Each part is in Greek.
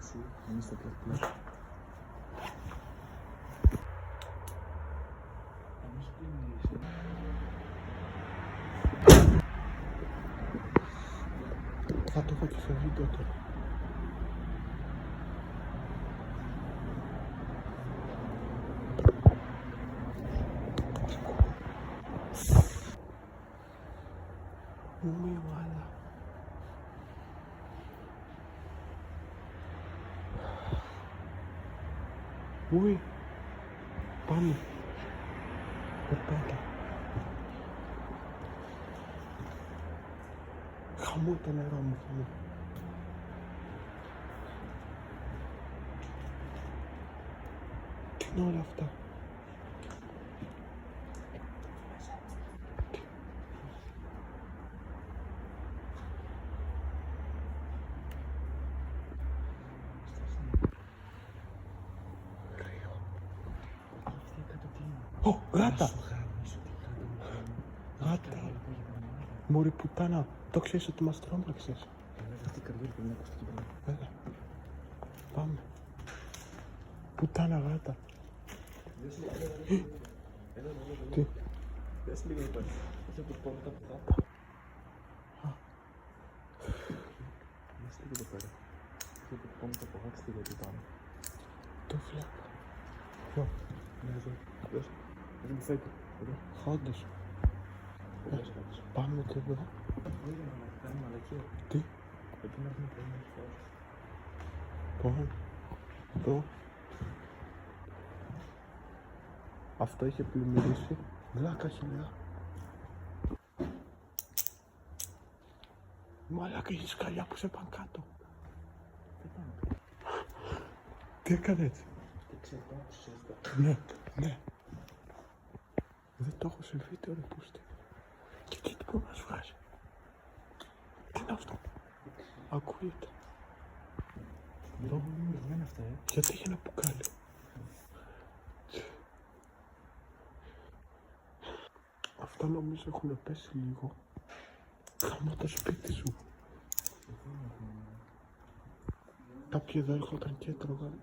σου, εμείς τα πλάκα. Θα το έχω και στο βίντεο τώρα. Μη μάλα. Ουι. Πάμε. Περπάτα. Χαμό το νερό μου, χαμό. Τι είναι όλα αυτά? Ω, γάτα! Γάτα! Μωρή πουτάνα, το ξέρεις ότι μας τρόμαξες. Αυτή η καρδιά πρέπει να ακούσει την πρώτη. Έλα. Πάμε. Πουτάνα γάτα. Τι? Δες λίγο εδώ πέρα. Δες από πάνω τα πουθά. Δες λίγο εδώ πέρα. Δες από πάνω τα πουθά, τι λίγο πάνω. Το βλέπω. Εδώ. Ναι, εδώ. Δες. Εδώ μου φέγγει. Εδώ. Όντως. Πάμε και εδώ. Όχι, να κάνουμε μαλακία. Τι? Εκεί να έχουμε πολύ φορά. Πάμε. Εδώ. Αυτό είχε πλημμυρίσει. Βλάκα χιλιά. Μαλάκα, έχει σκαλιά που σε πάνε κάτω. Τι έκανε έτσι? Δεν ξέρω, πάψεις εδώ. Ναι, ναι. Δεν το έχω σε βίντεο ρε πούστη. Και τι που μας βγάζει. Τι είναι αυτό? Ακούγεται. Εδώ δεν είναι αυτά, Γιατί έχει ένα μπουκάλι. Αυτά νομίζω έχουν πέσει λίγο. Χαμώ το σπίτι σου. Κάποιοι εδώ έρχονταν και έτρωγαν.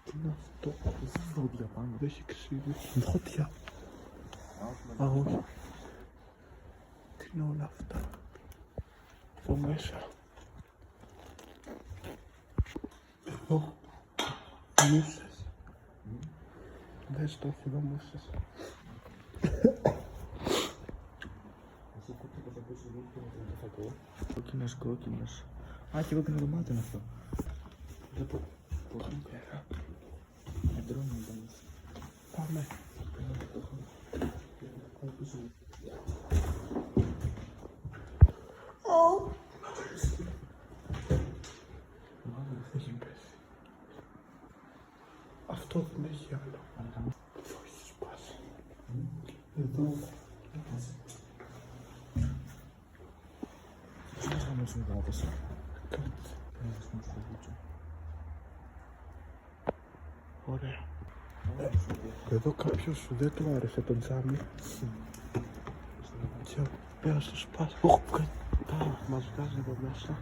Τι είναι αυτό? Βόδια πάνω. Δεν έχει ξύδι. Βόδια. Α, όχι. Τι είναι όλα αυτά? Εδώ μέσα. Εδώ. Μουσες. Δες το, έχει εδώ μουσες. Εσύ κούτσε πως θα πούσεις λίγο και να το φακό. Κόκκινας, κόκκινας. Α, και κόκκινο δωμάτιο είναι αυτό. Δεν πω. Πώς είναι πέρα. Εντρώνει ήταν. Πάμε. Έχει πέσει. Αυτό δεν έχει άλλο. Εδώ έχει σπάσει. Εδώ. Τι να κάνουμε στην κατάσταση. Κάτσε. Κάτσε. Ωραία. Εδώ κάποιος δεν του άρεσε το τζάμι. Και πέρα στο σπάσει. Ωχ, μας βγάζει εδώ μέσα.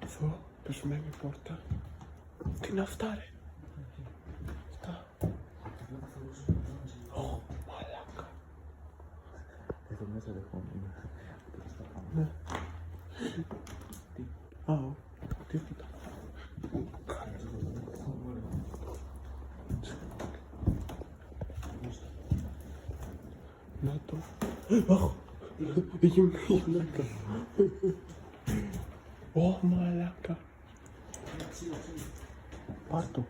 Εδώ, πεσμένη πόρτα. Τι είναι αυτά ρε? Αυτά. Ω, μαλάκα. Εδώ μέσα δεχόμενοι. Ναι. Τι? Α, τίποτα. Να το. Αχ, είχε γυναίκα. Ω, μαλάκα. Πάρ' το.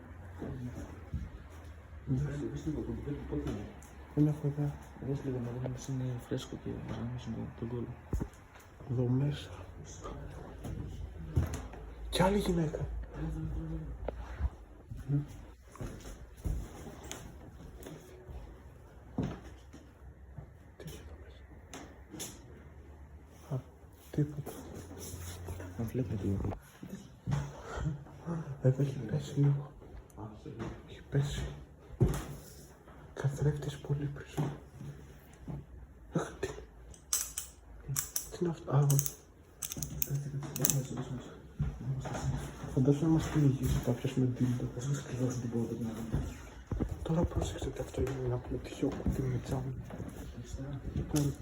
Δεν έχω ιδέα. Δες λίγο να δούμε πως είναι φρέσκο και να γάμισουν τον κόλλο. Εδώ μέσα. Κι άλλη γυναίκα. Τι έχει εδώ μέσα? Α, τίποτα. Να βλέπετε λίγο. Εδώ έχει πέσει λίγο. Έχει πέσει. Κλέφτης πολύ πίσω. Αχ, τι είναι αυτό? Α, όχι. Φαντάζομαι να μας κυνηγήσει κάποιος με ντύλτο. Πώς μας κλειδώσουν την πόρτα να δούμε. Τώρα πρόσεξε ότι αυτό είναι να πούμε τυχαίο κουτί με τσάμι. Λοιπόν,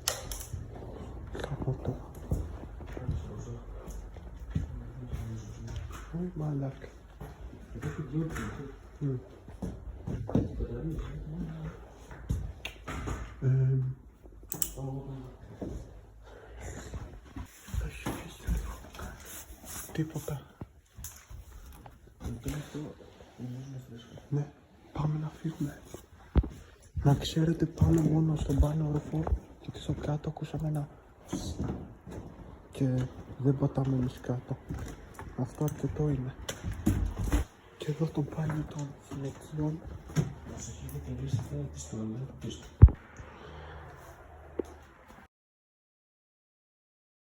κάπου το. Ωι, μαλάκα. Έχει φύγει εδώ. Τίποτα. Ναι, πάμε να φύγουμε. Να ξέρετε, πάμε μόνο στον πάνω όροφο γιατί στο κάτω ακούσαμε ένα και δεν πατάμε εμείς κάτω. Αυτό αρκετό είναι. Και εδώ το μπάνιο των γυναικείων. Μας έχει δει και εμείς αυτά της τουαλέτα πίσω.